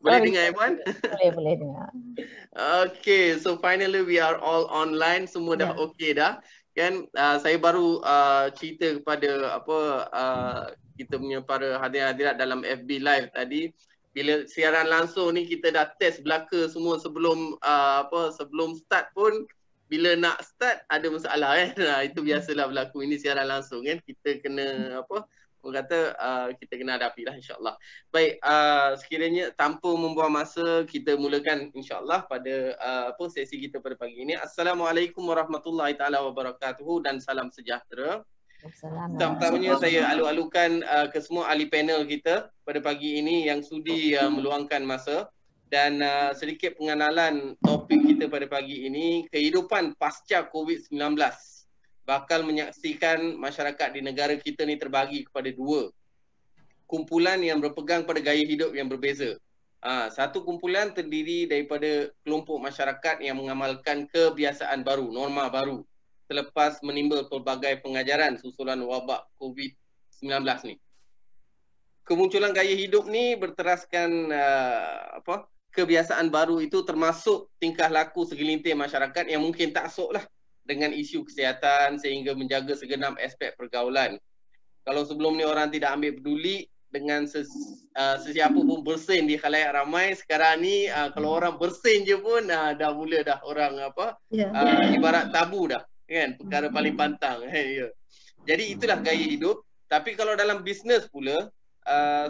Boleh Sorry, dengar, Puan? boleh dengar. Okay, so finally we are all online, semua dah Ya. okay dah. Kan saya baru cerita kepada kita punya para hadirin-hadirat dalam FB live tadi, bila siaran langsung ni kita dah test belaka semua sebelum sebelum start pun, bila nak start ada masalah kan. Itu biasalah berlaku, ini siaran langsung kan, kita kena orang kata kita kena hadapi lah, insyaAllah. Baik, sekiranya tanpa membuang masa, kita mulakan insyaAllah pada sesi kita pada pagi ini. Assalamualaikum warahmatullahi taala wabarakatuh dan salam sejahtera. Pertamanya saya alu-alukan ke semua ahli panel kita pada pagi ini yang sudi meluangkan masa, dan sedikit pengenalan topik kita pada pagi ini, kehidupan pasca COVID-19. Bakal menyaksikan masyarakat di negara kita ni terbagi kepada dua kumpulan yang berpegang pada gaya hidup yang berbeza. Satu kumpulan terdiri daripada kelompok masyarakat yang mengamalkan kebiasaan baru, norma baru, selepas menimba pelbagai pengajaran susulan wabak COVID-19 ni. Kemunculan gaya hidup ni berteraskan kebiasaan baru itu termasuk tingkah laku segelintir masyarakat yang mungkin taksub lah dengan isu kesihatan sehingga menjaga segenap aspek pergaulan. Kalau sebelum ni orang tidak ambil peduli dengan sesiapa pun bersin di khalayak ramai, sekarang ni kalau orang bersin je pun dah mula dah orang ibarat tabu dah kan, perkara paling pantang kan. Jadi itulah gaya hidup. Tapi kalau dalam bisnes pula,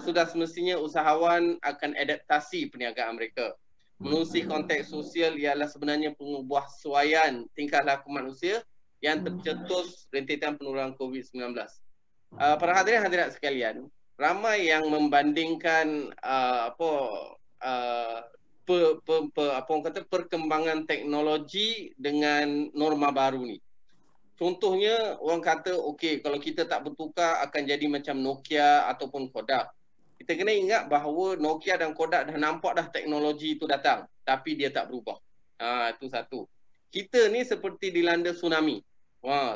sudah semestinya usahawan akan adaptasi perniagaan mereka. Menerusi konteks sosial ialah sebenarnya pengubahsuaian tingkah laku manusia yang tercetus rentetan penularan COVID-19. Para hadirin hadirat sekalian, ramai yang membandingkan perkembangan teknologi dengan norma baru ni. Contohnya orang kata okey, kalau kita tak bertukar akan jadi macam Nokia ataupun Kodak. Kita kena ingat bahawa Nokia dan Kodak dah nampak dah teknologi itu datang, tapi dia tak berubah. Itu satu. Kita ni seperti dilanda tsunami.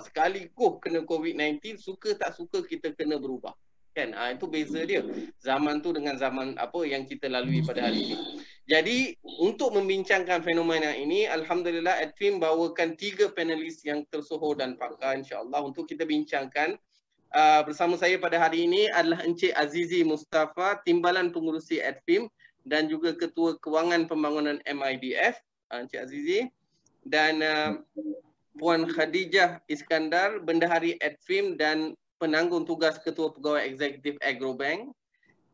Sekali kena COVID-19, suka tak suka kita kena berubah. Kan? Itu beza dia. Zaman tu dengan zaman apa yang kita lalui pada hari ini. Jadi untuk membincangkan fenomena ini, alhamdulillah Adfim bawakan 3 panelis yang tersohor dan pakar insya-Allah untuk kita bincangkan. Bersama saya pada hari ini adalah Encik Azizi Mustafa, Timbalan Pengurusi Adfim dan juga Ketua Kewangan Pembangunan MIDF, Encik Azizi, dan Puan Khadijah Iskandar, Bendahari Adfim dan penanggung tugas Ketua Pegawai Eksekutif Agrobank.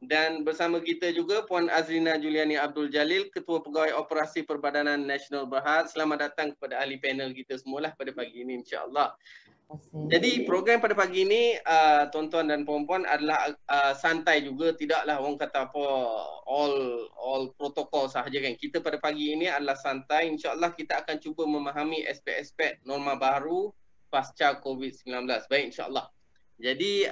Dan bersama kita juga Puan Azrina Juliani Abdul Jalil, Ketua Pegawai Operasi Perbadanan Nasional Berhad. Selamat datang kepada ahli panel kita semualah pada pagi ini insya-Allah. Jadi program pada pagi ini tuan-tuan dan puan-puan adalah santai juga, tidaklah orang kata apa all protokol sahaja kan. Kita pada pagi ini adalah santai, insya-Allah kita akan cuba memahami aspek-aspek norma baru pasca COVID-19. Baik, insya-Allah. Jadi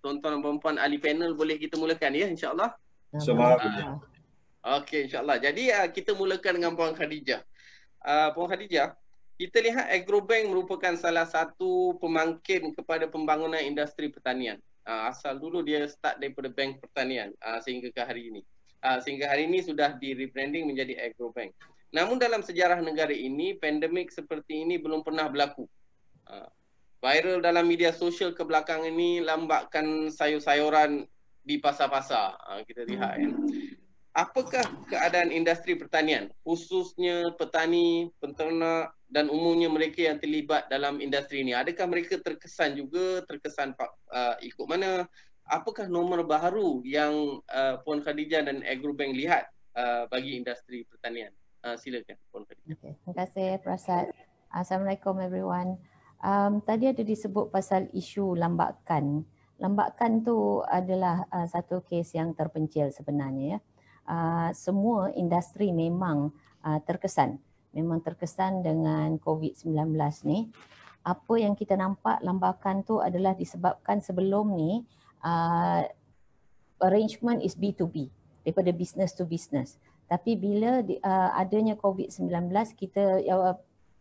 tuan-tuan dan puan-puan ahli panel, boleh kita mulakan ya insya-Allah? Okey, insya-Allah. Jadi kita mulakan dengan Puan Khadijah. Puan Khadijah, kita lihat Agrobank merupakan salah satu pemangkin kepada pembangunan industri pertanian. Asal dulu dia start daripada bank pertanian sehingga ke hari ini. Sehingga hari ini sudah di rebranding menjadi Agrobank. Namun dalam sejarah negara ini, pandemik seperti ini belum pernah berlaku. Viral dalam media sosial kebelakangan ini lambakan sayur-sayuran di pasar-pasar. Kita lihat kan. Apakah keadaan industri pertanian, khususnya petani, penternak dan umumnya mereka yang terlibat dalam industri ini? Adakah mereka terkesan ikut mana? Apakah nomor baru yang Puan Khadijah dan Agrobank lihat bagi industri pertanian? Silakan Puan Khadijah. Okay. Terima kasih Prasad. Assalamualaikum everyone. Tadi ada disebut pasal isu lambakan. Lambakan tu adalah satu kes yang terpencil sebenarnya ya. Semua industri memang terkesan dengan COVID-19 ni. Apa yang kita nampak lambakan tu adalah disebabkan sebelum ni arrangement is B2B, daripada business to business. Tapi bila adanya COVID-19, kita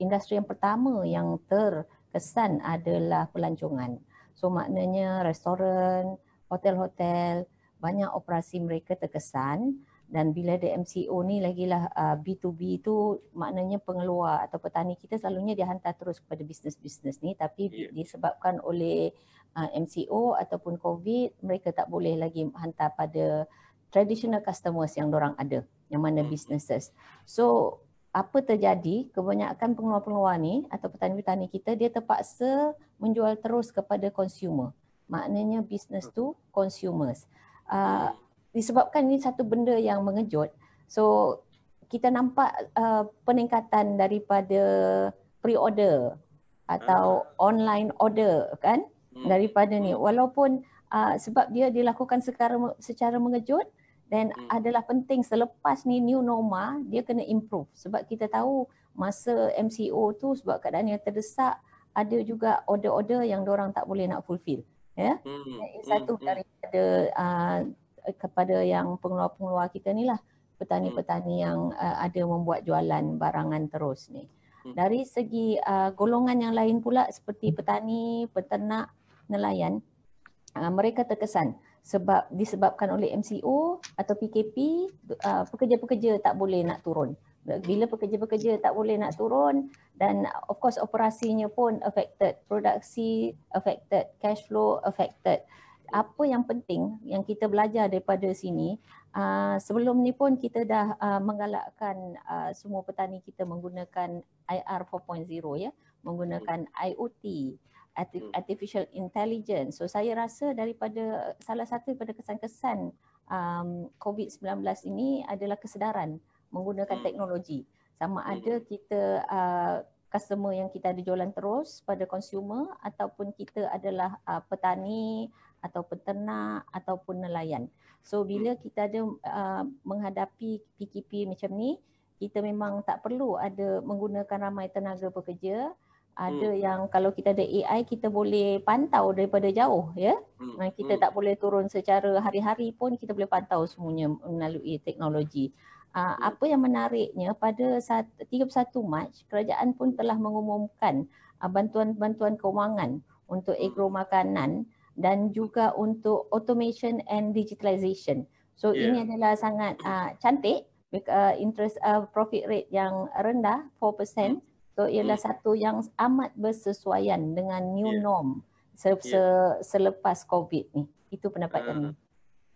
industri yang pertama yang terkesan adalah pelancongan. So maknanya restoran, hotel-hotel, banyak operasi mereka terkesan. Dan bila ada MCO ni lagilah B2B tu, maknanya pengeluar atau petani kita selalunya dia hantar terus kepada bisnes-bisnes ni, tapi disebabkan oleh MCO ataupun COVID, mereka tak boleh lagi hantar pada traditional customers yang dorang ada, yang mana businesses. So apa terjadi, kebanyakan pengeluar-pengeluar ni atau petani-petani kita, dia terpaksa menjual terus kepada consumer. Maknanya business to consumers. Disebabkan ini satu benda yang mengejut. So kita nampak peningkatan daripada pre-order atau online order kan, daripada ni. Walaupun sebab dia dilakukan secara mengejut, dan adalah penting selepas ni new normal dia kena improve. Sebab kita tahu masa MCO tu sebab keadaan yang terdesak, ada juga order-order yang diorang tak boleh nak fulfill. Ya. Satu daripada kepada yang pengeluar-pengeluar kita ni lah, petani-petani yang ada membuat jualan barangan terus ni. Dari segi golongan yang lain pula seperti petani, peternak, nelayan, mereka terkesan sebab disebabkan oleh MCO atau PKP, pekerja-pekerja tak boleh nak turun. Bila pekerja-pekerja tak boleh nak turun, dan of course operasinya pun affected, produksi affected, cash flow affected. Apa yang penting yang kita belajar daripada sini, sebelum ni pun kita dah menggalakkan semua petani kita menggunakan IR 4.0 ya, menggunakan IoT, artificial intelligence. So saya rasa daripada salah satu daripada kesan-kesan COVID-19 ini adalah kesedaran menggunakan teknologi. Sama ada kita customer yang kita ada jualan terus pada consumer, ataupun kita adalah petani atau peternak ataupun nelayan. So bila kita ada menghadapi PKP macam ni, kita memang tak perlu ada menggunakan ramai tenaga pekerja. Ada yang kalau kita ada AI, kita boleh pantau daripada jauh ya. Kita tak boleh turun secara hari-hari pun kita boleh pantau semuanya melalui teknologi. Apa yang menariknya, pada 31 Mac kerajaan pun telah mengumumkan bantuan-bantuan kewangan untuk agro makanan dan juga untuk automation and digitalization. So ini adalah sangat cantik, interest profit rate yang rendah 4%. So ialah satu yang amat bersesuaian dengan new norm selepas COVID ni. Itu pendapat kami.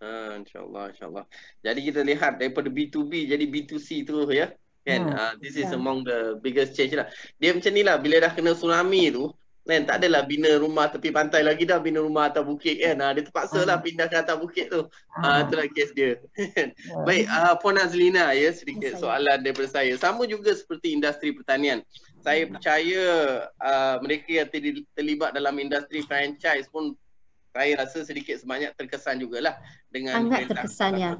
InsyaAllah, insyaAllah. Jadi kita lihat daripada B2B jadi B2C tu ya. Kan? This is among the biggest change lah. Dia macam ni lah, bila dah kena tsunami tu, kan, tak adalah bina rumah tepi pantai lagi dah, bina rumah atas bukit kan. Dia terpaksa lah pindah ke atas bukit tu. Itulah kes dia. Baik, Puan Azlina ya, sedikit soalan daripada saya. Sama juga seperti industri pertanian. Saya percaya mereka yang terlibat dalam industri franchise pun saya rasa sedikit sebanyak terkesan jugalah dengan sangat terkesan ya.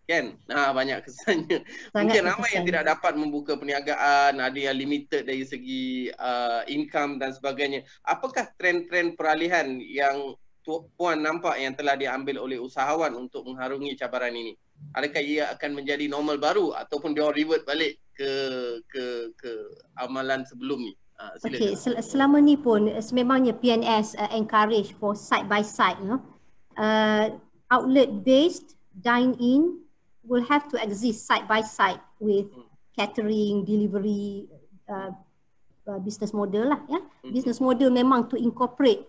Kan? Banyak kesannya. Mungkin ramai yang tidak dapat membuka perniagaan, ada yang limited dari segi income dan sebagainya. Apakah trend-trend peralihan yang Puan nampak yang telah diambil oleh usahawan untuk mengharungi cabaran ini? Adakah ia akan menjadi normal baru ataupun dia revert balik ke amalan sebelum ni? Okey, selama ni pun sememangnya PNS encourage for side by side, outlet based dine in will have to exist side by side with catering, delivery business model lah ya. Business model memang to incorporate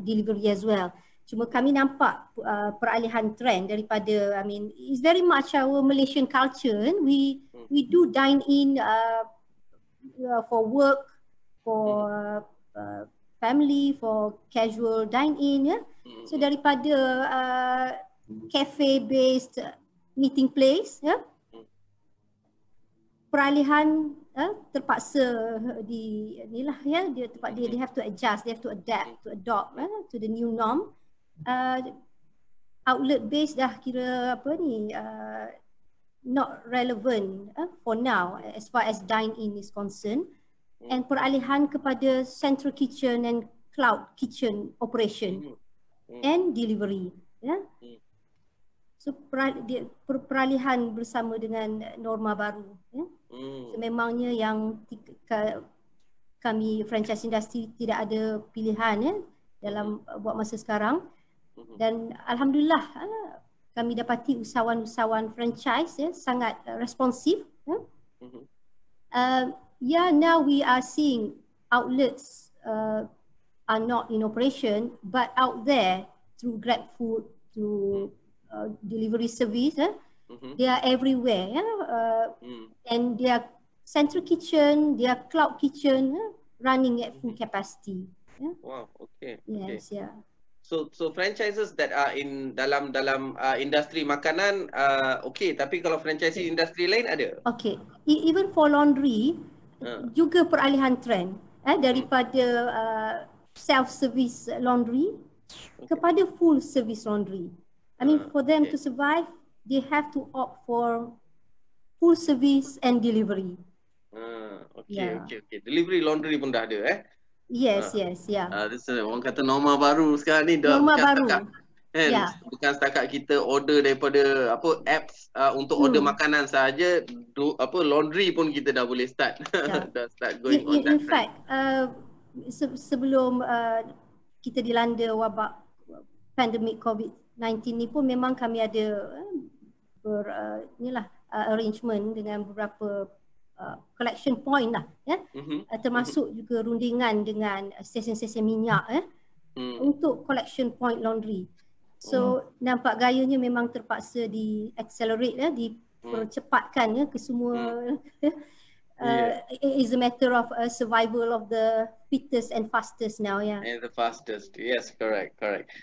delivery as well. Cuma kami nampak peralihan trend daripada, it's very much our Malaysian culture. We do dine in for work, for family, for casual dine in ya. So daripada cafe based meeting place ya, peralihan terpaksa inilah ya, dia have to adjust, they have to adapt, to adopt to the new norm. Outlet based dah kira not relevant for now as far as dine in is concerned, and peralihan kepada central kitchen and cloud kitchen operation and delivery ya. So peralihan bersama dengan norma baru ya. Memangnya yang kami franchise industry tidak ada pilihan ya dalam buat masa sekarang. Dan alhamdulillah kami dapati usahawan-usahawan franchise sangat responsif. Now we are seeing outlets are not in operation, but out there through GrabFood, through delivery service, they are everywhere, and their central kitchen, their cloud kitchen running at full capacity. Wow, okay. Yes, okay. So franchises that are in dalam industri makanan, okay. Tapi kalau franchisee industri lain ada? Okay. Even for laundry, juga peralihan trend daripada self-service laundry kepada full service laundry. I mean, for them to survive, they have to opt for full service and delivery. Okay. Delivery laundry pun dah ada Yes, yeah. Orang kata norma baru sekarang ni. Norma baru. Bukan setakat kita order daripada apps untuk order makanan saja, laundry pun kita dah boleh start. Dah start going on that. In fact, sebelum kita dilanda wabak pandemik COVID-19 ni pun memang kami ada arrangement dengan beberapa collection point lah, termasuk juga rundingan dengan stesen-stesen minyak untuk collection point laundry. So nampak gayanya memang terpaksa di accelerate, dipercepatkan ke semua. It is a matter of survival of the fittest and fastest now. And the fastest, yes, correct.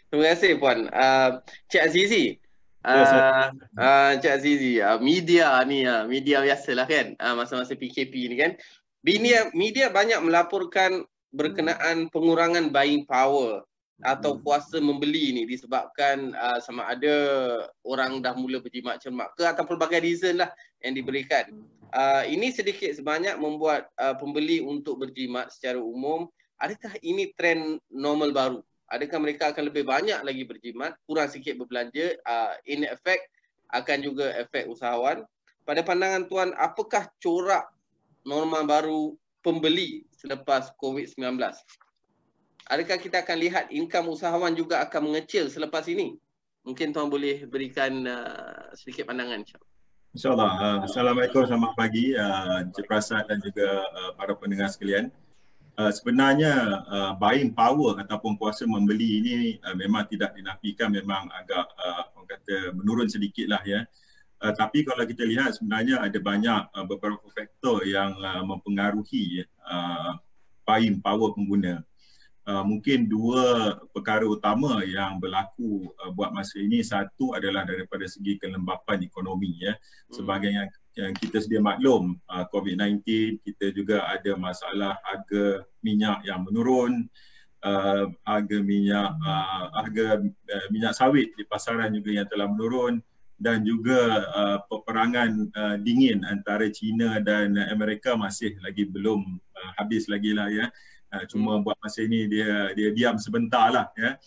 Terima kasih Puan. Cik Azizi. Cik Azizi, media ni, media biasalah kan, masa-masa PKP ni kan, media banyak melaporkan berkenaan pengurangan buying power atau kuasa membeli ni disebabkan sama ada orang dah mula berjimat cermat ke atau pelbagai reason lah yang diberikan. Ini sedikit sebanyak membuat pembeli untuk berjimat secara umum. Adakah ini trend normal baru? Adakah mereka akan lebih banyak lagi berjimat, kurang sikit berbelanja, in effect akan juga efek usahawan? Pada pandangan Tuan, apakah corak norma baru pembeli selepas COVID-19? Adakah kita akan lihat income usahawan juga akan mengecil selepas ini? Mungkin Tuan boleh berikan sedikit pandangan. InsyaAllah. Assalamualaikum, selamat pagi Encik Prasad dan juga para pendengar sekalian. Sebenarnya buying power ataupun kuasa membeli ini memang tidak dinafikan, memang agak orang kata menurun sedikit lah ya. Tapi kalau kita lihat sebenarnya ada banyak beberapa faktor yang mempengaruhi buying power pengguna. Mungkin dua perkara utama yang berlaku buat masa ini. Satu adalah daripada segi kelembapan ekonomi ya. Sebagai yang kita sedia maklum, COVID-19 kita juga ada masalah harga minyak yang menurun, harga minyak sawit di pasaran juga yang telah menurun, dan juga peperangan dingin antara China dan Amerika masih lagi belum habis lagi lah ya. Cuma buat masa ini dia diam sebentar lah ya.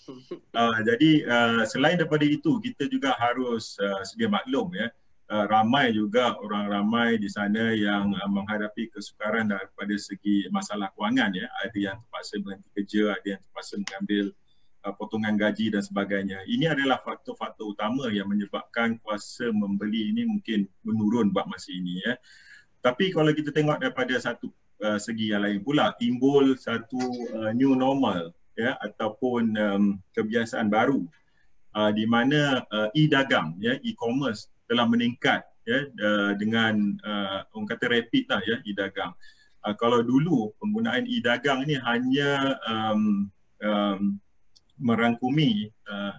Jadi selain daripada itu, kita juga harus sedia maklum ya, ramai juga orang ramai di sana yang menghadapi kesukaran daripada segi masalah kewangan ya. Ada yang terpaksa berhenti kerja, ada yang terpaksa mengambil potongan gaji dan sebagainya. Ini adalah faktor-faktor utama yang menyebabkan kuasa membeli ini mungkin menurun buat masa ini ya. Tapi kalau kita tengok daripada satu segi yang lain pula, timbul satu new normal ya, ataupun kebiasaan baru di mana e-dagang ya, e-commerce telah meningkat ya, dengan orang kata rapid lah ya, e-dagang. Kalau dulu penggunaan e-dagang ini hanya merangkumi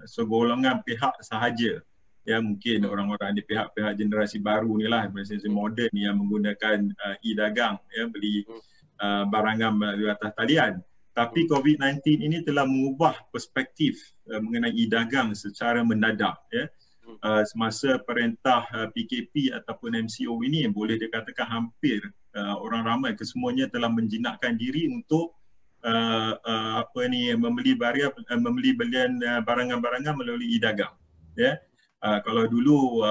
segolongan pihak sahaja ya, mungkin orang-orang di pihak-pihak generasi baru ni lah, generasi moden yang menggunakan e-dagang ya, beli barangan melalui atas talian. Tapi COVID-19 ini telah mengubah perspektif mengenai e-dagang secara mendadak ya. Semasa perintah PKP ataupun MCO ini, boleh dikatakan hampir orang ramai kesemuanya telah menjinakkan diri untuk membeli belian barangan-barangan melalui e-dagang ya. Kalau dulu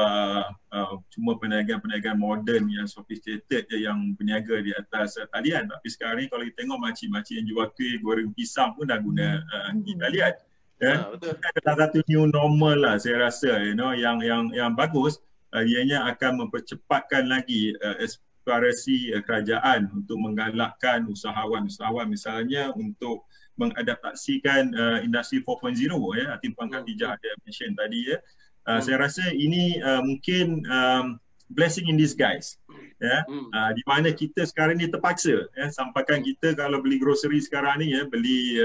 cuma perniagaan moden yang sophisticated je yang berniaga di atas talian, tapi sekarang ni kalau kita tengok makcik-makcik yang jual kuih, goreng pisang pun dah guna e-talian. Ya, Betul. adalah satu new normal lah saya rasa, yang bagus. Ianya akan mempercepatkan lagi eksplorasi kerajaan untuk menggalakkan usahawan-usahawan misalnya untuk mengadaptasikan industri 4.0 ya, Puan Khadijah ada mention tadi ya. Saya rasa ini mungkin blessing in disguise ya. Di mana kita sekarang ni terpaksa ya, sampaikan kita kalau beli grocery sekarang ni ya, beli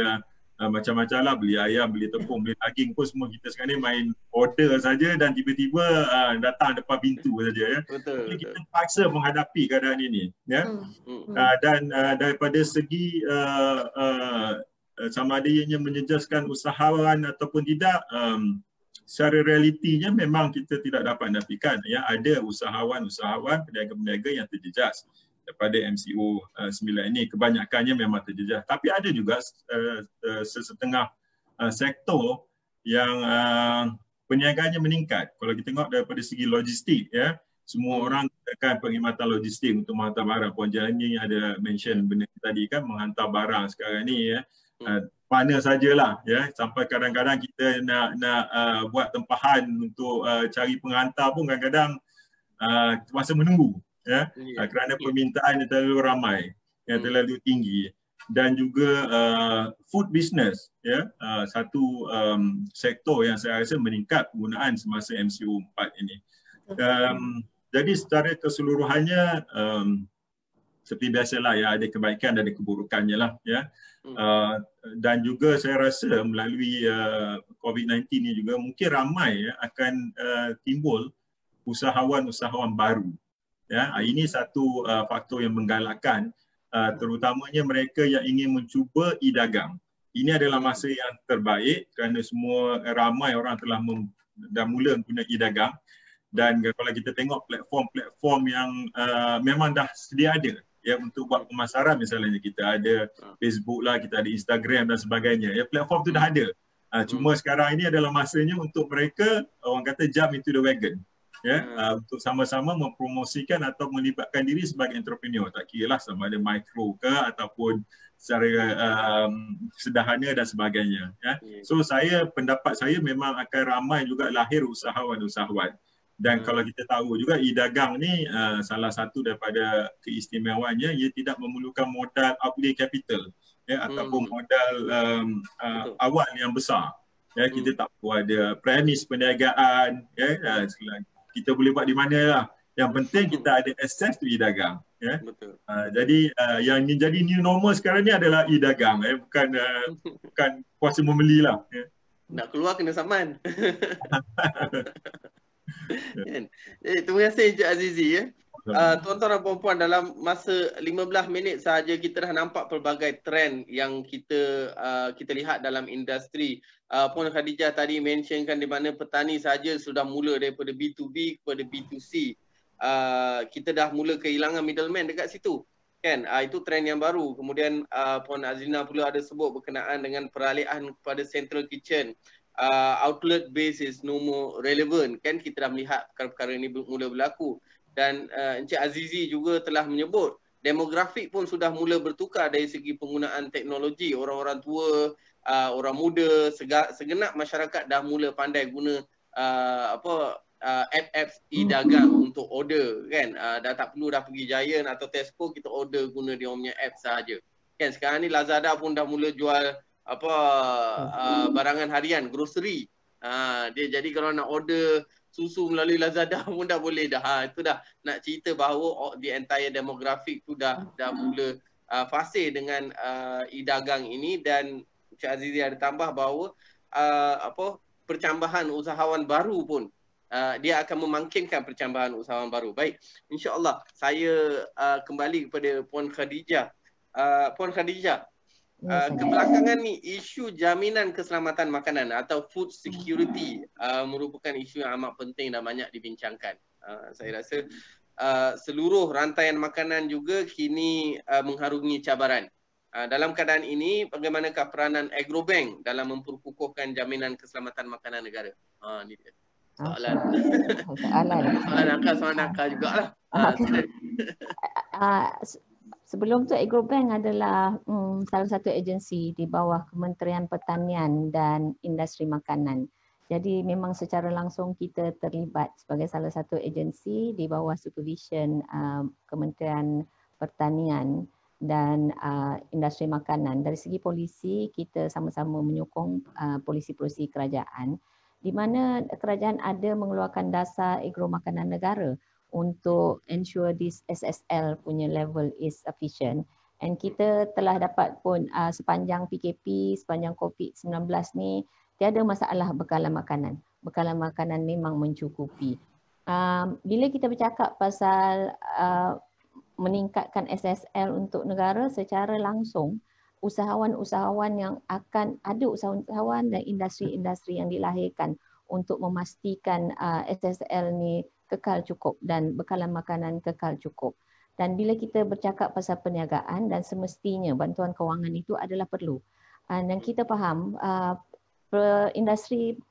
macam-macam lah, beli ayam, beli tepung, beli daging pun semua kita sekarang ni main order saja dan tiba-tiba datang depan pintu saja ya. Jadi kita terpaksa menghadapi keadaan ini ya. Dan daripada segi sama ada ianya menjejaskan usahawan ataupun tidak, secara realitinya memang kita tidak dapat nafikan ya, ada usahawan-usahawan, peniaga-peniaga yang terjejas daripada MCO 9 ini, kebanyakannya memang terjejas. Tapi ada juga sesetengah sektor yang perniagaannya meningkat. Kalau kita tengok daripada segi logistik ya, semua orang akan perkhidmatan logistik untuk menghantar barang. Puan Jalani ada mention benda tadi kan, menghantar barang sekarang ni ya. Mana sajalah ya, sampai kadang-kadang kita nak buat tempahan untuk cari penghantar pun kadang-kadang masa menunggu ya, kerana permintaan yang terlalu ramai, yang terlalu tinggi. Dan juga food business ya, satu sektor yang saya rasa meningkat penggunaan semasa MCO 4 ini. Jadi secara keseluruhannya seperti biasalah ya, ada kebaikan dan ada keburukannya lah ya. Dan juga saya rasa melalui COVID-19 ini juga mungkin ramai ya, akan timbul usahawan-usahawan baru. Ya, ini satu faktor yang menggalakkan terutamanya mereka yang ingin mencuba e-dagang. Ini adalah masa yang terbaik kerana semua ramai orang telah dah mula guna e-dagang. Dan kalau kita tengok platform-platform yang memang dah sedia ada ya untuk buat pemasaran, misalnya kita ada Facebook lah, kita ada Instagram dan sebagainya. Ya, platform tu dah ada. Cuma sekarang ini adalah masanya untuk mereka, orang kata, jump into the wagon. Ya, untuk sama-sama mempromosikan atau melibatkan diri sebagai entrepreneur, tak kira lah sama ada mikro ke ataupun secara sederhana dan sebagainya ya. So pendapat saya memang akan ramai juga lahir usahawan-usahawan. Dan kalau kita tahu juga e-dagang ni salah satu daripada keistimewaannya, ia tidak memerlukan modal outlay capital ya, ataupun modal awal yang besar ya. Kita tak perlu ada premis perniagaan ya, kita boleh buat di mana lah. Yang penting kita ada access to e-dagang. Ya? Betul. Jadi yang jadi new normal sekarang ni adalah e-dagang. Bukan kuasa membeli lah. Ya? Nak keluar kena saman. Terima kasih Encik Azizi ya. Tuan-tuan dan puan-puan, dalam masa 15 minit sahaja kita dah nampak pelbagai trend yang kita lihat dalam industri. Puan Khadijah tadi mentionkan di mana petani saja sudah mula daripada B2B kepada B2C. Kita dah mula kehilangan middleman dekat situ. Kan? Itu trend yang baru. Kemudian Puan Azlina pula ada sebut berkenaan dengan peralihan kepada central kitchen. Outlet base is no more relevant. Kan kita dah melihat perkara-perkara ini mula berlaku. Dan Encik Azizi juga telah menyebut demografik pun sudah mula bertukar dari segi penggunaan teknologi. Orang-orang tua, orang muda, segenap masyarakat dah mula pandai guna apps e-dagang untuk order kan. Dah tak perlu dah pergi Giant atau Tesco, kita order guna dia punya app sahaja. Kan sekarang ni Lazada pun dah mula jual barangan harian, grocery. Dia jadi kalau nak order susu melalui Lazada pun dah boleh dah. Itu dah nak cerita bahawa the entire demographic tu dah mula fasih dengan e-dagang ini. Dan Encik Azizi ada tambah bahawa percambahan usahawan baru pun dia akan memangkinkan percambahan usahawan baru. Baik, insya-Allah saya kembali kepada Puan Khadijah. Puan Khadijah, kebelakangan ni isu jaminan keselamatan makanan atau food security merupakan isu yang amat penting dan banyak dibincangkan. Saya rasa seluruh rantaian makanan juga kini mengharungi cabaran. Dalam keadaan ini, bagaimanakah peranan Agrobank dalam memperkukuhkan jaminan keselamatan makanan negara? Ini dia soalan. Soalan nakal jugalah. Sebelum tu Agrobank adalah salah satu agensi di bawah Kementerian Pertanian dan Industri Makanan. Jadi memang secara langsung kita terlibat sebagai salah satu agensi di bawah supervision Kementerian Pertanian dan Industri Makanan. Dari segi polisi, kita sama-sama menyokong polisi-polisi kerajaan di mana kerajaan ada mengeluarkan dasar agro makanan negara untuk ensure this SSL punya level is sufficient. And kita telah dapat pun sepanjang PKP, sepanjang COVID-19 ni, tiada masalah bekalan makanan. Bekalan makanan memang mencukupi. Bila kita bercakap pasal meningkatkan SSL untuk negara, secara langsung usahawan-usahawan yang akan ada, usahawan dan industri-industri yang dilahirkan untuk memastikan SSL ni kekal cukup dan bekalan makanan kekal cukup. Dan bila kita bercakap pasal perniagaan, dan semestinya bantuan kewangan itu adalah perlu. Dan kita faham industri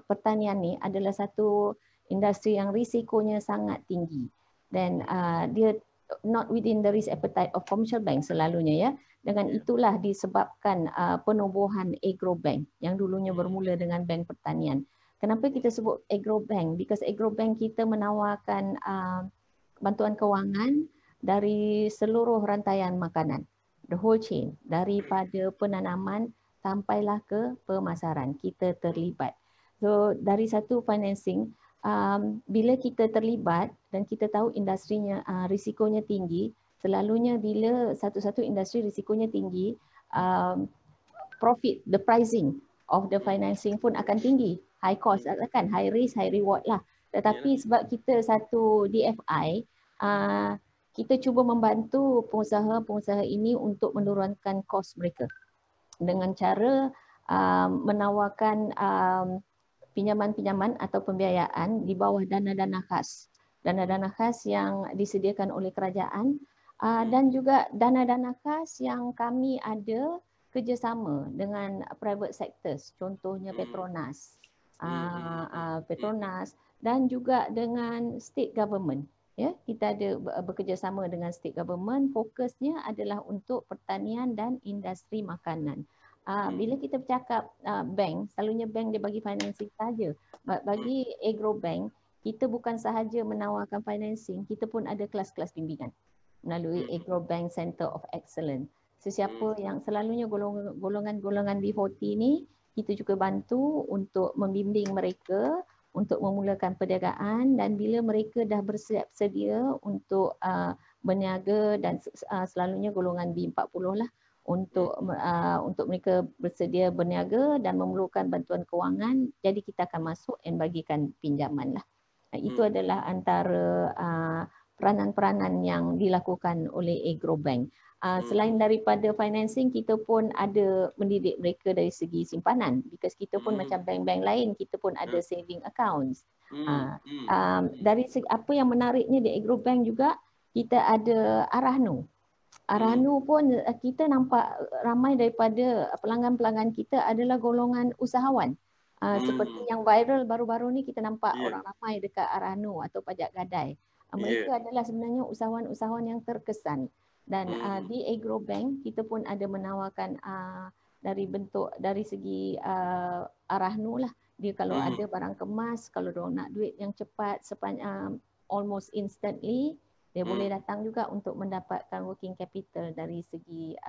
pertanian ni adalah satu industri yang risikonya sangat tinggi. Dan dia not within the risk appetite of commercial bank selalunya ya. Dengan itulah disebabkan penubuhan Agrobank yang dulunya bermula dengan bank pertanian. Kenapa kita sebut Agrobank? Because Agrobank kita menawarkan bantuan kewangan dari seluruh rantaian makanan. The whole chain. Daripada penanaman sampailah ke pemasaran. Kita terlibat. So dari satu financing, bila kita terlibat dan kita tahu industrinya risikonya tinggi, selalunya bila satu-satu industri risikonya tinggi, profit, the pricing of the financing pun akan tinggi. High cost kan, high risk, high reward lah. Tetapi sebab kita satu DFI, kita cuba membantu pengusaha-pengusaha ini untuk menurunkan kos mereka dengan cara menawarkan pinjaman-pinjaman atau pembiayaan di bawah dana-dana khas. Dana-dana khas yang disediakan oleh kerajaan dan juga dana-dana khas yang kami ada kerjasama dengan private sectors, contohnya Petronas. Petronas dan juga dengan state government. Ya, kita ada bekerjasama dengan state government, fokusnya adalah untuk pertanian dan industri makanan. Bila kita bercakap bank, selalunya bank dia bagi financing saja. Bagi Agrobank, kita bukan sahaja menawarkan financing, kita pun ada kelas-kelas bimbingan melalui Agrobank Center of Excellence. Sesiapa yang selalunya golongan-golongan B40 ni, kita juga bantu untuk membimbing mereka untuk memulakan perniagaan, dan bila mereka dah bersiap sedia untuk berniaga, dan selalunya golongan B40 lah, untuk mereka bersedia berniaga dan memerlukan bantuan kewangan, jadi kita akan masuk dan bagikan pinjaman lah. Itu adalah antara peranan-peranan yang dilakukan oleh Agrobank. Selain daripada financing, kita pun ada mendidik mereka dari segi simpanan, because kita pun macam bank-bank lain, kita pun ada saving accounts. Dari segi, apa yang menariknya di Agrobank juga, kita ada Arahnu. Arahnu pun kita nampak ramai daripada pelanggan-pelanggan kita adalah golongan usahawan. Seperti yang viral baru-baru ni, kita nampak orang ramai dekat Arahnu atau Pajak Gadai. Mereka adalah sebenarnya usahawan-usahawan yang terkesan. Dan di Agrobank kita pun ada menawarkan dari segi Arahnu lah. Dia kalau ada barang kemas, kalau dia nak duit yang cepat almost instantly, dia boleh datang juga untuk mendapatkan working capital dari segi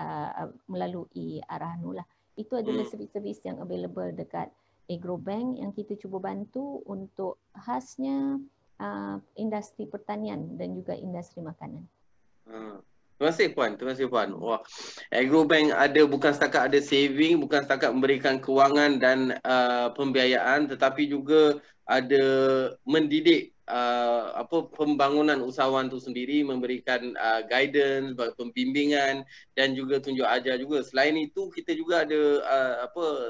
melalui Arahnu lah. Itu adalah servis-servis yang available dekat Agrobank yang kita cuba bantu untuk khasnya industri pertanian dan juga industri makanan. Terima kasih Puan, terima kasih Puan. Wah, Agrobank bukan setakat ada saving, bukan setakat memberikan kewangan dan pembiayaan, tetapi juga ada mendidik pembangunan usahawan itu sendiri, memberikan guidance, pembimbingan dan juga tunjuk ajar juga. Selain itu kita juga ada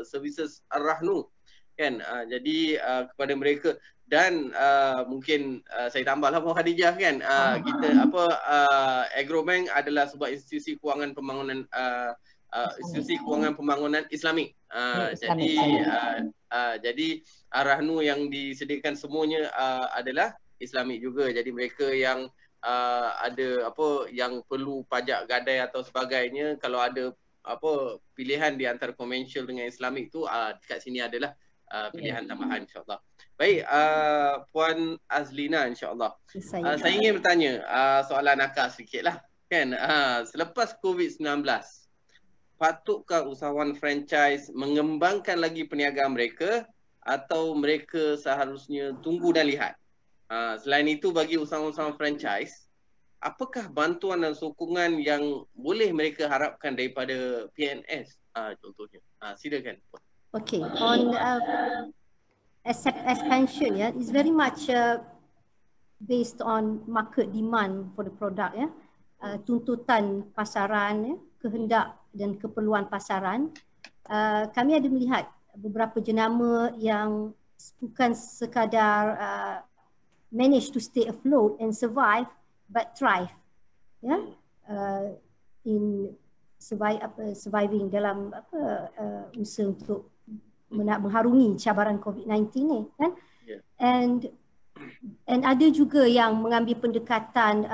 services Arahnu kan. Jadi kepada mereka, dan mungkin saya tambahlah Puan Khadijah kan, kita Agrobank adalah sebuah institusi kewangan pembangunan institusi kewangan pembangunan Islamik. Jadi Arahnu yang disediakan semuanya adalah Islamik juga. Jadi mereka yang ada apa yang perlu pajak gadai atau sebagainya, kalau ada apa pilihan di antara konvensional dengan Islamik tu dekat sini adalah pilihan tambahan insya-Allah. Baik, Puan Azlina insya-Allah. Saya ingin bertanya soalan nakal sikitlah kan. Selepas COVID-19, patutkah usahawan franchise mengembangkan lagi perniagaan mereka atau mereka seharusnya tunggu dan lihat? Selain itu, bagi usahawan-usahawan franchise, apakah bantuan dan sokongan yang boleh mereka harapkan daripada PNS contohnya? Silakan. Okay, on expansion, is very much based on market demand for the product, tuntutan pasaran, kehendak dan keperluan pasaran. Kami ada melihat beberapa jenama yang bukan sekadar manage to stay afloat and survive, but thrive, in surviving dalam usaha untuk mengharungi cabaran COVID-19 ni, kan? And ada juga yang mengambil pendekatan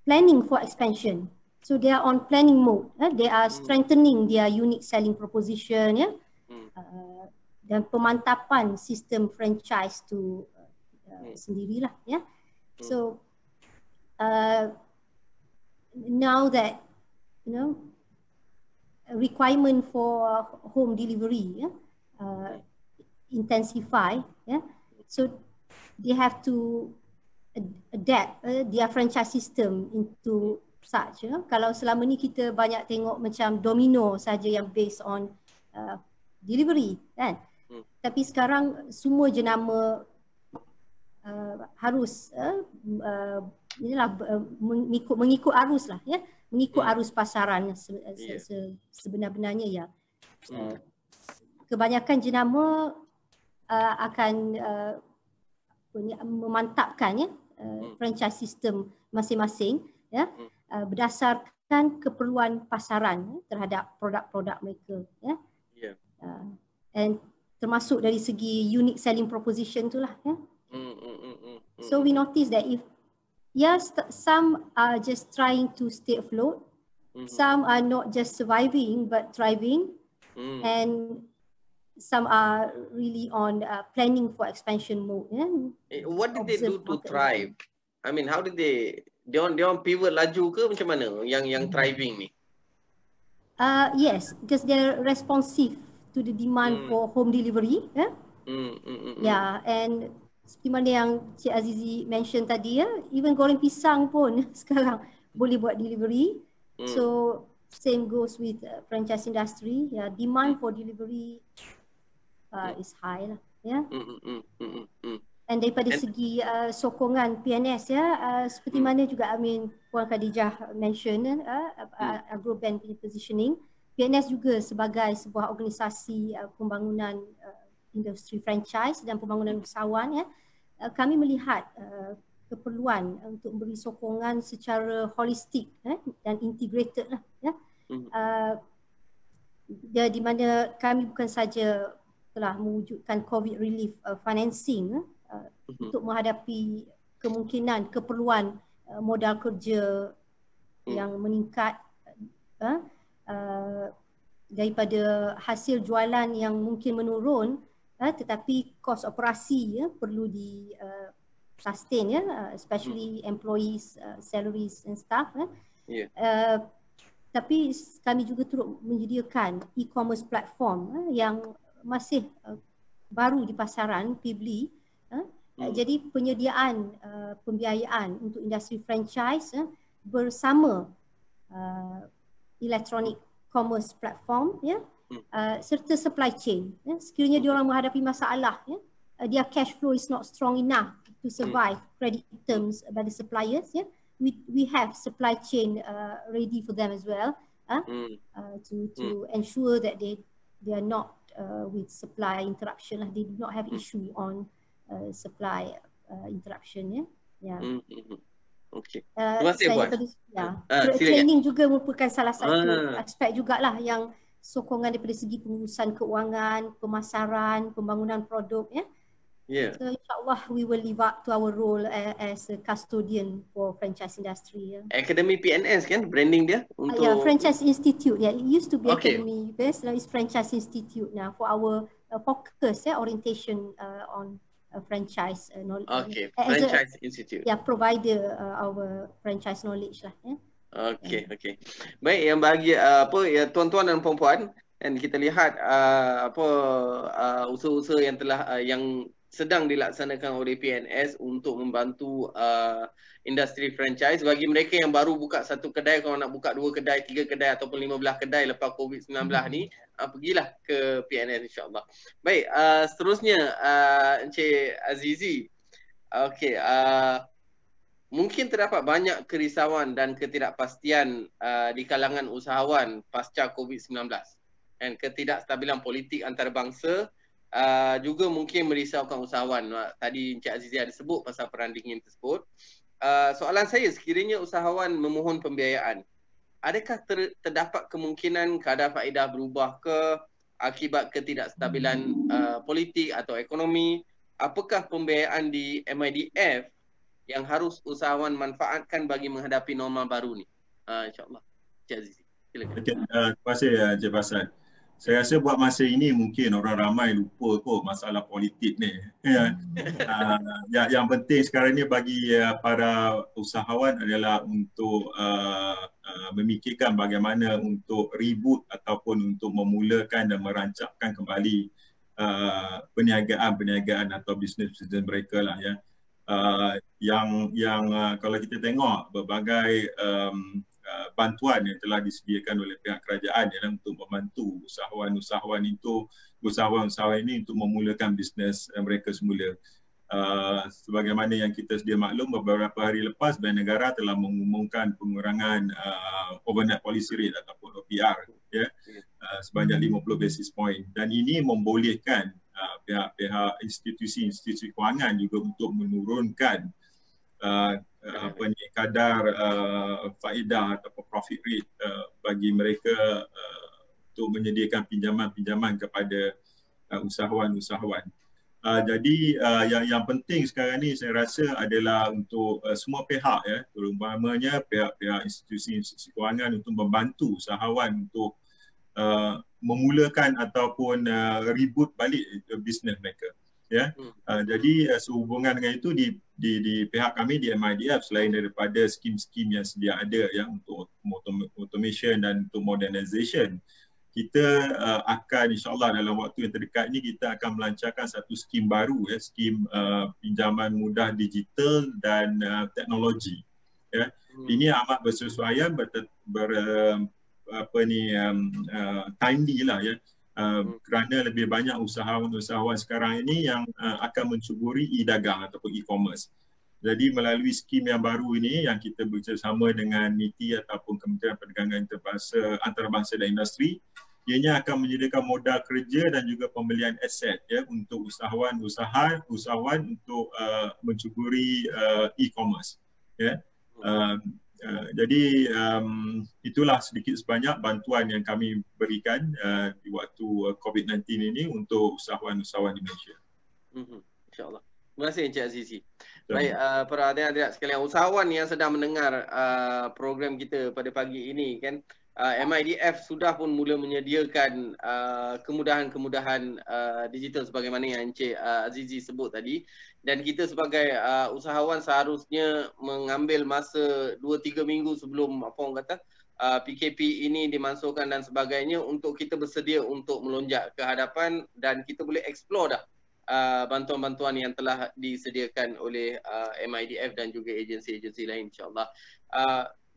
planning for expansion. So they are on planning mode. They are strengthening their unique selling proposition, dan pemantapan sistem franchise tu sendirilah, So now that requirement for home delivery intensify, so they have to adapt their franchise system into such. Kalau selama ni kita banyak tengok macam domino saja yang based on delivery, kan? Tapi sekarang semua jenama harus mengikut arus lah, mengikut arus pasaran sebenar-benarnya, kebanyakan jenama akan memantapkan franchise system masing-masing, berdasarkan keperluan pasaran terhadap produk-produk mereka, and termasuk dari segi unique selling proposition tu lah, So we notice that if some are just trying to stay afloat, some are not just surviving but thriving, and some are really on planning for expansion mode. What did they do to thrive? I mean, how did they orang pivot laju ke macam mana yang thriving ni? Yes, because they're responsive to the demand for home delivery. And seperti mana yang Cik Azizi mention tadi, even goreng pisang pun sekarang boleh buat delivery. So same goes with franchise industry. Demand for delivery is high lah. And daripada segi sokongan PNS, seperti mana juga Puan Khadijah mention, Agrobank punya positioning, PNS juga sebagai sebuah organisasi pembangunan industri franchise dan pembangunan usahawan, kami melihat keperluan untuk beri sokongan secara holistik dan integrated lah, di mana kami bukan saja telah mewujudkan COVID relief financing untuk menghadapi kemungkinan keperluan modal kerja yang meningkat daripada hasil jualan yang mungkin menurun, tetapi kos operasi perlu di sustain, especially employees, salaries and staff. Tapi kami juga turut menyediakan e-commerce platform yang masih baru di pasaran, Pibli. Jadi penyediaan pembiayaan untuk industri franchise bersama electronic commerce platform, serta supply chain. Sekiranya diorang menghadapi masalah, their cash flow is not strong enough to survive credit terms by the suppliers, we have supply chain ready for them as well, to ensure that they are not with supply interruption, they do not have issue on supply interruption. Okay. Terima kasih Puan. Training juga merupakan salah satu aspek jugalah yang sokongan daripada segi pengurusan keuangan, pemasaran, pembangunan produk, Yeah. So insyaAllah we will live up to our role as a custodian for franchise industry. Academy PNS kan branding dia untuk Yeah, Franchise Institute. Yeah, it used to be Okay. Academy based. Now it's Franchise Institute now for our focus, orientation on franchise knowledge. Okay, Franchise Institute. Yeah, provider our franchise knowledge lah. Yeah. Okay, okay. Baik, yang bagi apa ya tuan-tuan dan puan-puan, dan kita lihat usaha-usaha yang telah yang sedang dilaksanakan oleh PNS untuk membantu industri franchise. Bagi mereka yang baru buka satu kedai, kalau nak buka 2 kedai, 3 kedai ataupun 15 kedai lepas COVID-19 ni, pergilah ke PNS insya-Allah. Baik, seterusnya Encik Azizi. Okey, mungkin terdapat banyak kerisauan dan ketidakpastian di kalangan usahawan pasca COVID-19 dan ketidakstabilan politik antarabangsa juga mungkin merisaukan usahawan. Tadi Encik Azizi ada sebut pasal perang dingin tersebut. Soalan saya, sekiranya usahawan memohon pembiayaan, adakah terdapat kemungkinan kadar faedah berubah ke akibat ketidakstabilan politik atau ekonomi? Apakah pembiayaan di MIDF yang harus usahawan manfaatkan bagi menghadapi norma baru ni? InsyaAllah. Encik Azizi, silakan. Terima kasih Encik Fasad. Saya rasa buat masa ini mungkin orang ramai lupa kot masalah politik ni. Yang penting sekarang ni bagi para usahawan adalah untuk memikirkan bagaimana untuk reboot ataupun untuk memulakan dan merancangkan kembali perniagaan atau bisnes mereka lah ya. Yang kalau kita tengok berbagai bantuan yang telah disediakan oleh pihak kerajaan ialah untuk membantu usahawan-usahawan ini untuk memulakan bisnes mereka semula. Sebagaimana yang kita sedia maklum, beberapa hari lepas Bank Negara telah mengumumkan pengurangan overnight policy rate ataupun OPR ya, sebanyak 50 basis point, dan ini membolehkan pihak institusi kewangan juga untuk menurunkan kadar faedah atau profit rate bagi mereka untuk menyediakan pinjaman kepada usahawan-usahawan. Jadi yang penting sekarang ni saya rasa adalah untuk semua pihak ya, terutamanya pihak-pihak institusi kewangan untuk membantu usahawan untuk memulakan ataupun reboot balik bisnes mereka. Ya, jadi sehubungan dengan itu di pihak kami di MIDF, selain daripada skim-skim yang sedia ada ya untuk automation dan untuk modernization, kita akan insyaAllah dalam waktu yang terdekat ini kita akan melancarkan satu skim baru ya, skim pinjaman mudah digital dan teknologi. Ya, ini amat bersesuaian timely lah ya. Kerana lebih banyak usahawan sekarang ini yang akan mencuburi e-dagang ataupun e-commerce. Jadi melalui skim yang baru ini yang kita bekerjasama dengan MITI ataupun Kementerian Perdagangan Antarabangsa dan Industri, ianya akan menyediakan modal kerja dan juga pembelian aset ya untuk usahawan untuk mencuburi e-commerce. Ya. Jadi itulah sedikit sebanyak bantuan yang kami berikan di waktu COVID-19 ini untuk usahawan-usahawan di Malaysia. InsyaAllah. Terima kasih Encik Azizi. Baik, para hadirin sekalian, usahawan yang sedang mendengar program kita pada pagi ini kan, MIDF sudah pun mula menyediakan kemudahan-kemudahan digital sebagaimana yang Encik Azizi sebut tadi, dan kita sebagai usahawan seharusnya mengambil masa 2-3 minggu sebelum PKP ini dimasukkan dan sebagainya untuk kita bersedia untuk melonjak ke hadapan dan kita boleh explore dah bantuan-bantuan yang telah disediakan oleh MIDF dan juga agensi-agensi lain insyaAllah.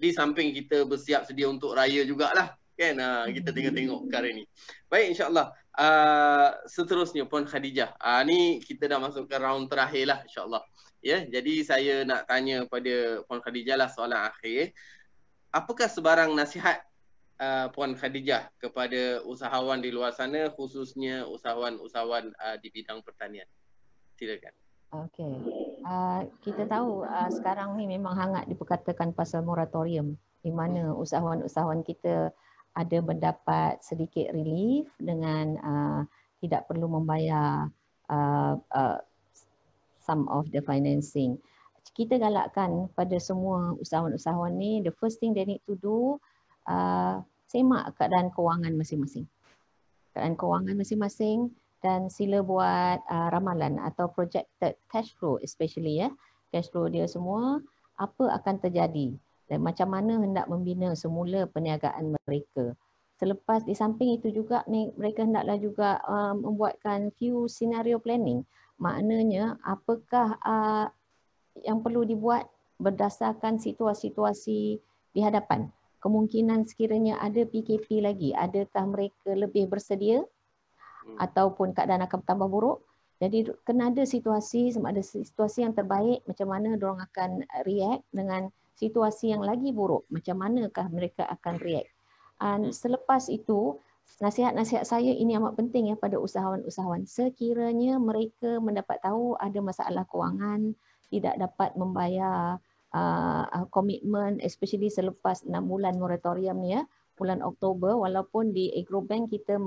Di samping kita bersiap sedia untuk raya jugalah kan, kita tengok perkara ni. Baik, insyaAllah. Seterusnya Puan Khadijah, ni kita dah masuk ke round terakhir lah insyaAllah ya. Jadi saya nak tanya pada Puan Khadijah lah soalan akhir. Apakah sebarang nasihat Puan Khadijah kepada usahawan di luar sana, khususnya usahawan-usahawan di bidang pertanian? Silakan. Okey. Kita tahu sekarang ni memang hangat diperkatakan pasal moratorium, di mana usahawan-usahawan kita ada mendapat sedikit relief dengan tidak perlu membayar some of the financing. Kita galakkan pada semua usahawan-usahawan ni, the first thing they need to do, semak keadaan kewangan masing-masing. Keadaan kewangan masing-masing, dan sila buat ramalan atau projected cash flow, especially cash flow dia semua, apa akan terjadi dan macam mana hendak membina semula perniagaan mereka. Selepas di samping itu juga mereka hendaklah juga membuatkan few scenario planning. Maknanya apakah yang perlu dibuat berdasarkan situasi-situasi di hadapan. Kemungkinan sekiranya ada PKP lagi, adakah mereka lebih bersedia ataupun keadaan akan bertambah buruk. Jadi kena ada situasi, sama ada situasi yang terbaik, macam mana diorang akan react, dengan situasi yang lagi buruk, macam manakah mereka akan react. Selepas itu, nasihat-nasihat saya ini amat penting pada usahawan-usahawan. Sekiranya mereka mendapat tahu ada masalah kewangan, tidak dapat membayar komitmen, especially selepas 6 bulan moratorium ni bulan Oktober, walaupun di Agrobank kita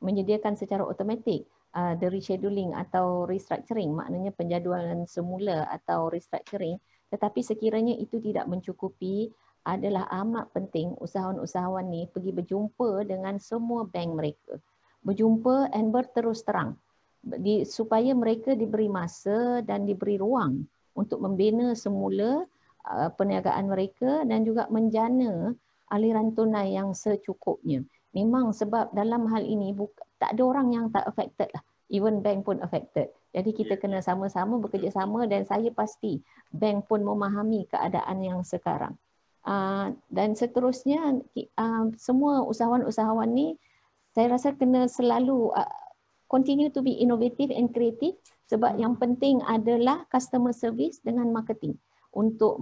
menyediakan secara automatik the rescheduling atau restructuring, maknanya penjadualan semula atau restructuring, tetapi sekiranya itu tidak mencukupi, adalah amat penting usahawan-usahawan ni pergi berjumpa dengan semua bank mereka. Berjumpa and berterus terang. Supaya mereka diberi masa dan diberi ruang untuk membina semula perniagaan mereka dan juga menjana aliran tunai yang secukupnya. Memang sebab dalam hal ini tak ada orang yang tak affected lah. Even bank pun affected. Jadi kita kena sama-sama bekerjasama, dan saya pasti bank pun memahami keadaan yang sekarang. Dan seterusnya semua usahawan-usahawan ni saya rasa kena selalu continue to be innovative and creative, sebab yang penting adalah customer service dengan marketing untuk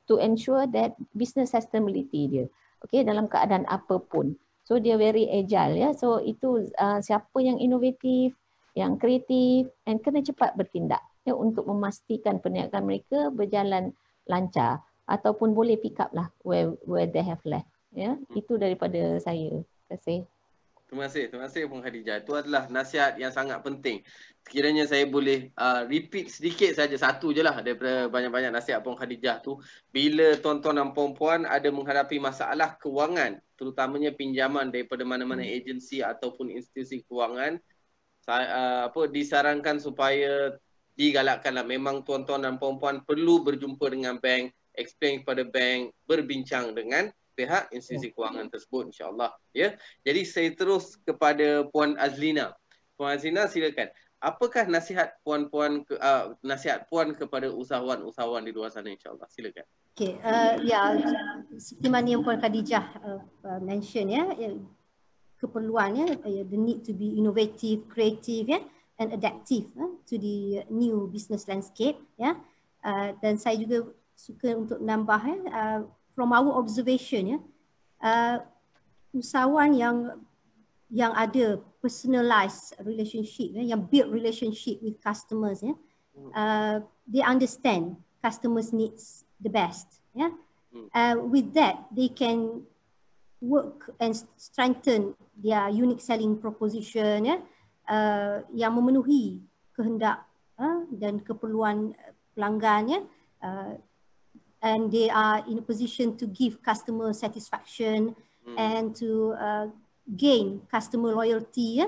to ensure that business sustainability dia, okay, dalam keadaan apapun. So dia very agile so itu siapa yang inovatif, yang kreatif, and kena cepat bertindak untuk memastikan perniagaan mereka berjalan lancar ataupun boleh pick up lah where they have left. Itu daripada saya. Terima kasih. Terima kasih Puan Khadijah. Itu adalah nasihat yang sangat penting. Sekiranya saya boleh repeat sedikit saja, satu je lah daripada banyak-banyak nasihat Puan Khadijah tu. Bila tuan-tuan dan puan-puan ada menghadapi masalah kewangan, terutamanya pinjaman daripada mana-mana agensi ataupun institusi kewangan, disarankan supaya digalakkanlah, memang tuan-tuan dan puan-puan perlu berjumpa dengan bank, explain kepada bank, berbincang dengan pihak institusi kewangan tersebut, insya-Allah. Jadi saya terus kepada Puan Azlina. Puan Azlina, silakan. Apakah nasihat puan-puan nasihat puan kepada usahawan-usahawan di luar sana, insya-Allah. Silakan. Okey, seperti mana yang Puan Khadijah mention keperluannya, the need to be innovative, creative and adaptive to the new business landscape dan saya juga suka untuk nambah from our observation usahawan yang ada personalized relationship yang build relationship with customers they understand customers needs the best with that they can work and strengthen their unique selling proposition yang memenuhi kehendak dan keperluan pelanggan and they are in a position to give customer satisfaction and to gain customer loyalty.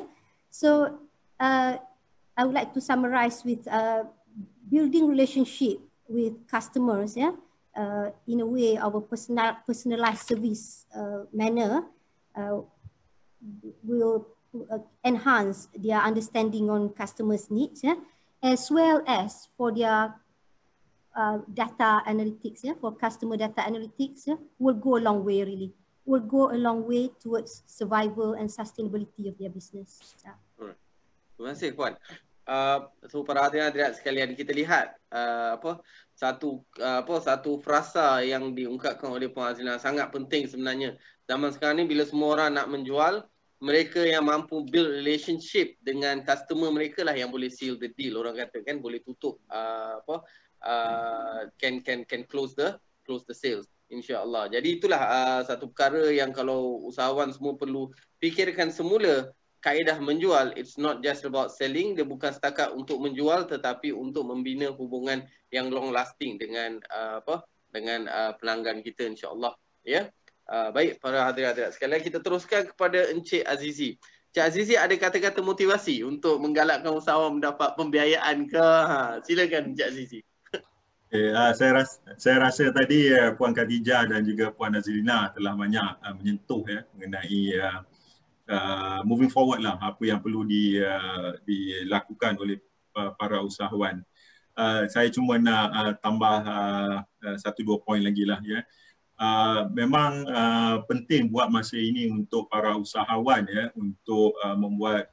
So I would like to summarize with building relationship with customers in a way our personalized service manner will enhance their understanding on customers' needs as well as for their data analytics, for customer data analytics, will go a long way really. Will go a long way towards survival and sustainability of their business. Terima kasih Puan. So para hadirin sekalian, kita lihat satu frasa yang diungkapkan oleh Puan Azlina sangat penting sebenarnya. Zaman sekarang ni bila semua orang nak menjual, mereka yang mampu build relationship dengan customer mereka lah yang boleh seal the deal. Orang kata kan, boleh tutup can close the sales, insya-Allah. Jadi itulah satu perkara yang kalau usahawan semua perlu fikirkan semula kaedah menjual, it's not just about selling, dia bukan setakat untuk menjual tetapi untuk membina hubungan yang long lasting dengan pelanggan kita, insya-Allah. Ya. Baik para hadirin-hadirat sekalian, kita teruskan kepada Encik Azizi. Encik Azizi ada kata-kata motivasi untuk menggalakkan usahawan mendapat pembiayaan ke? Silakan Encik Azizi. Saya rasa tadi Puan Khadijah dan juga Puan Nazrina telah banyak menyentuh mengenai moving forward lah, apa yang perlu dilakukan oleh para usahawan. Saya cuma nak tambah 1-2 poin lagi lah ya. Memang penting buat masa ini untuk para usahawan ya, untuk membuat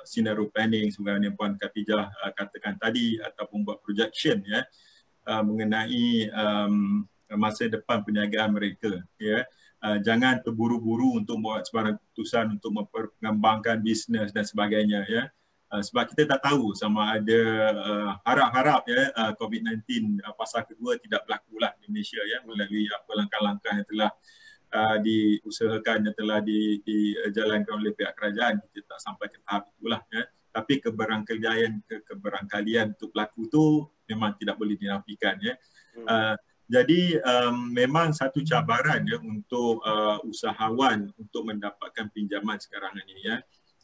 scenario planning sebagaimana Puan Khadijah katakan tadi, ataupun buat projection ya, mengenai masa depan perniagaan mereka ya. Jangan terburu-buru untuk buat sebarang keputusan untuk mengembangkan bisnes dan sebagainya ya. Sebab kita tak tahu sama ada harap-harap ya COVID-19 fasa kedua tidak berlaku lah di Malaysia ya, melalui apa langkah-langkah yang telah diusahakan, yang telah dijalankan oleh pihak kerajaan. Kita tak sampai ke tahap itulah ya. Tapi keberangkalian untuk berlaku tu memang tidak boleh dinafikan ya. Jadi memang satu cabaran ya untuk usahawan untuk mendapatkan pinjaman sekarang ini ya.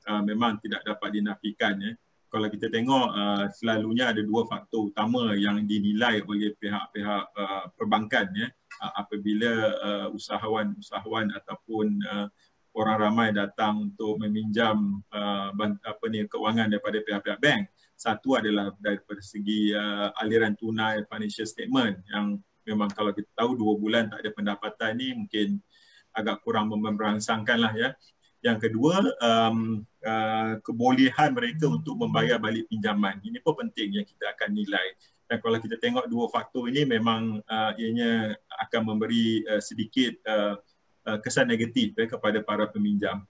Memang tidak dapat dinafikan ya. Kalau kita tengok selalunya ada 2 faktor utama yang dinilai oleh pihak-pihak perbankan ya, apabila usahawan ataupun orang ramai datang untuk meminjam keuangan daripada pihak-pihak bank. Satu adalah daripada segi aliran tunai, financial statement, yang memang kalau kita tahu 2 bulan tak ada pendapatan ni mungkin agak kurang memberangsangkan lah ya. Yang kedua, kebolehan mereka untuk membayar balik pinjaman. Ini pun penting yang kita akan nilai. Dan kalau kita tengok 2 faktor ini memang ianya akan memberi sedikit kesan negatif kepada para peminjam.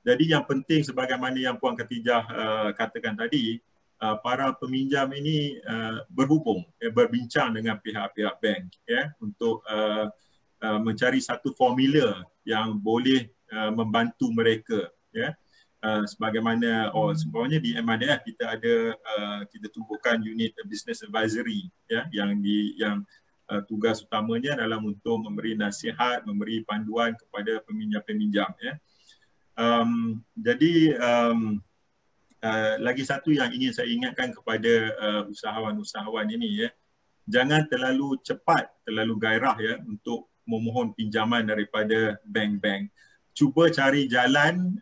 Jadi yang penting sebagaimana yang Puan Khadijah katakan tadi, para peminjam ini berhubung, berbincang dengan pihak-pihak bank ya, untuk mencari satu formula yang boleh membantu mereka ya. Sebagaimana sebenarnya di MIDF kita ada kita tumbuhkan unit business advisory ya, yang tugas utamanya adalah untuk memberi nasihat, memberi panduan kepada peminjam-peminjam ya. Jadi lagi satu yang ingin saya ingatkan kepada usahawan-usahawan ini ya, jangan terlalu cepat, terlalu gairah ya untuk memohon pinjaman daripada bank-bank. Cuba cari jalan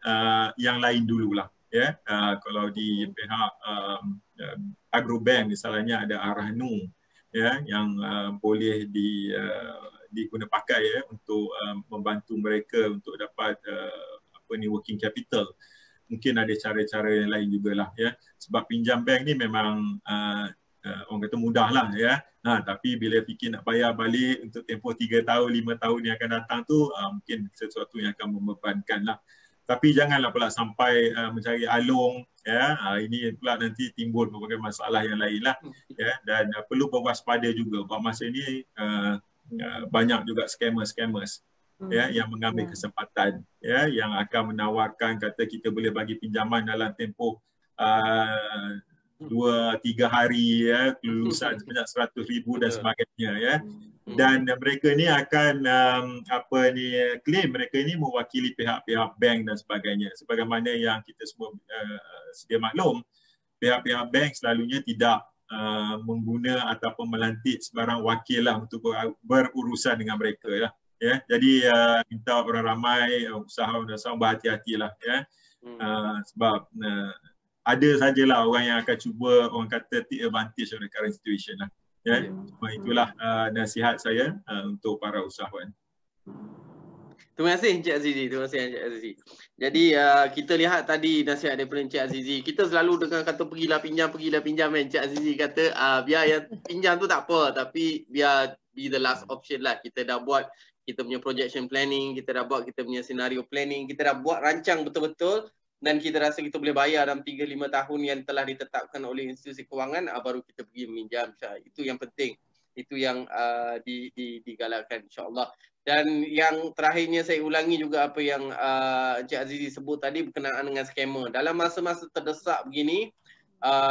yang lain dululah ya. Kalau di pihak agrobank misalnya ada Arahnu ya, yang boleh diguna pakai ya untuk membantu mereka untuk dapat working capital. Mungkin ada cara-cara yang lain jugalah ya. Sebab pinjam bank ni memang orang kata mudah lah ya. Tapi bila fikir nak bayar balik untuk tempoh 3 tahun, 5 tahun yang akan datang tu mungkin sesuatu yang akan membebankan lah. Tapi janganlah pula sampai mencari alung ya. Ini pula nanti timbul berbagai masalah yang lain lah ya. Dan perlu berwaspada juga. Buat masa ni banyak juga scammers ya, yang mengambil kesempatan ya, yang akan menawarkan kata kita boleh bagi pinjaman dalam tempoh 2-3 hari ya, kelulusan sebanyak 100,000 dan sebagainya ya. Dan mereka ni akan claim mereka ni mewakili pihak-pihak bank dan sebagainya. Sebagaimana yang kita semua sedia maklum, pihak-pihak bank selalunya tidak mengguna ataupun melantik sebarang wakil lah untuk berurusan dengan mereka lah ya. Jadi minta orang ramai usahawan berhati-hatilah ya. Sebab ada sajalah orang yang akan cuba, orang kata, take advantage of the current situation lah ya. Itulah nasihat saya untuk para usahawan. Terima kasih Encik Azizi, terima kasih Encik Azizi. Jadi kita lihat tadi nasihat daripada Encik Azizi. Kita selalu dengar kata pergilah pinjam Encik Azizi kata biar yang pinjam tu tak apa, tapi biar be the last option lah. Kita dah buat kita punya projection planning, kita dah buat kita punya scenario planning, kita dah buat rancang betul-betul dan kita rasa kita boleh bayar dalam 3-5 tahun yang telah ditetapkan oleh institusi kewangan, baru kita pergi meminjam. Itu yang penting. Itu yang digalakkan, insya-Allah. Dan yang terakhirnya saya ulangi juga apa yang Encik Azizi sebut tadi berkenaan dengan scammer. Dalam masa-masa terdesak begini,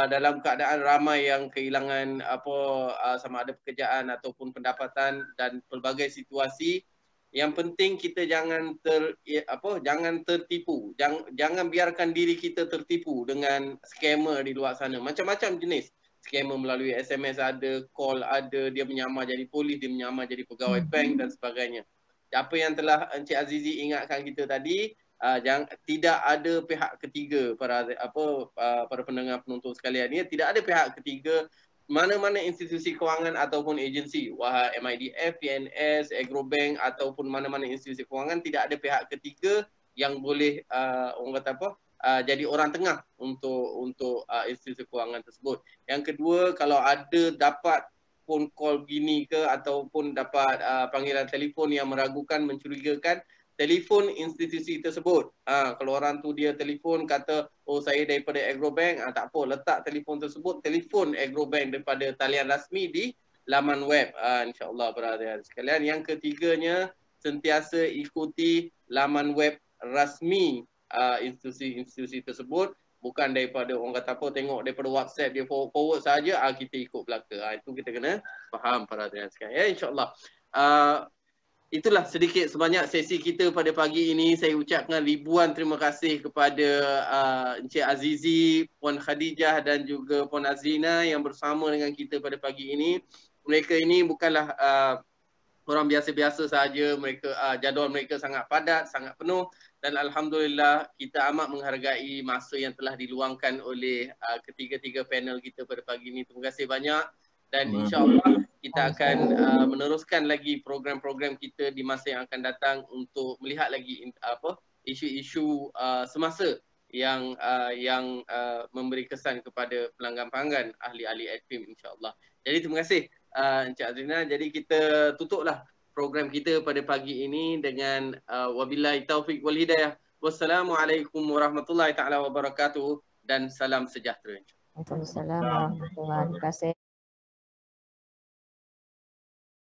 dalam keadaan ramai yang kehilangan sama ada pekerjaan ataupun pendapatan dan pelbagai situasi, yang penting kita jangan tertipu. Jangan biarkan diri kita tertipu dengan scammer di luar sana. Macam-macam jenis. Scammer melalui SMS ada, call ada, dia menyamar jadi polis, dia menyamar jadi pegawai bank dan sebagainya. Apa yang telah Encik Azizi ingatkan kita tadi, tidak ada pihak ketiga para pendengar penonton sekalian ni, tidak ada pihak ketiga mana-mana institusi kewangan ataupun agensi, MIDF, PNS, Agrobank ataupun mana-mana institusi kewangan, tidak ada pihak ketiga yang boleh jadi orang tengah untuk institusi kewangan tersebut. Yang kedua, kalau ada dapat phone call gini ke ataupun dapat panggilan telefon yang meragukan, mencurigakan, telefon institusi tersebut. Kalau orang tu dia telefon kata, oh saya daripada Agrobank, tak apa, letak telefon tersebut, telefon Agrobank daripada talian rasmi di laman web. InsyaAllah berada sekalian. Yang ketiganya, sentiasa ikuti laman web rasmi institusi tersebut, bukan daripada orang kata apa, tengok daripada WhatsApp dia forward saja, kita ikut belaka. Itu kita kena faham para hadirin sekalian. Ya, insyaAllah. Itulah sedikit sebanyak sesi kita pada pagi ini. Saya ucapkan ribuan terima kasih kepada Encik Azizi, Puan Khadijah dan juga Puan Azrina yang bersama dengan kita pada pagi ini. Mereka ini bukanlah orang biasa-biasa sahaja. Mereka jadual mereka sangat padat, sangat penuh. Dan Alhamdulillah kita amat menghargai masa yang telah diluangkan oleh ketiga-tiga panel kita pada pagi ini. Terima kasih banyak. Dan insyaAllah kita akan meneruskan lagi program-program kita di masa yang akan datang untuk melihat lagi isu-isu semasa yang memberi kesan kepada pelanggan-pelanggan ahli-ahli AdFilm insyaAllah. Jadi terima kasih Encik Azrina. Jadi kita tutuplah program kita pada pagi ini dengan wabillahi taufiq wal hidayah. Wassalamualaikum warahmatullahi taala wabarakatuh dan salam sejahtera. Waalaikumsalam warahmatullahi wabarakatuh.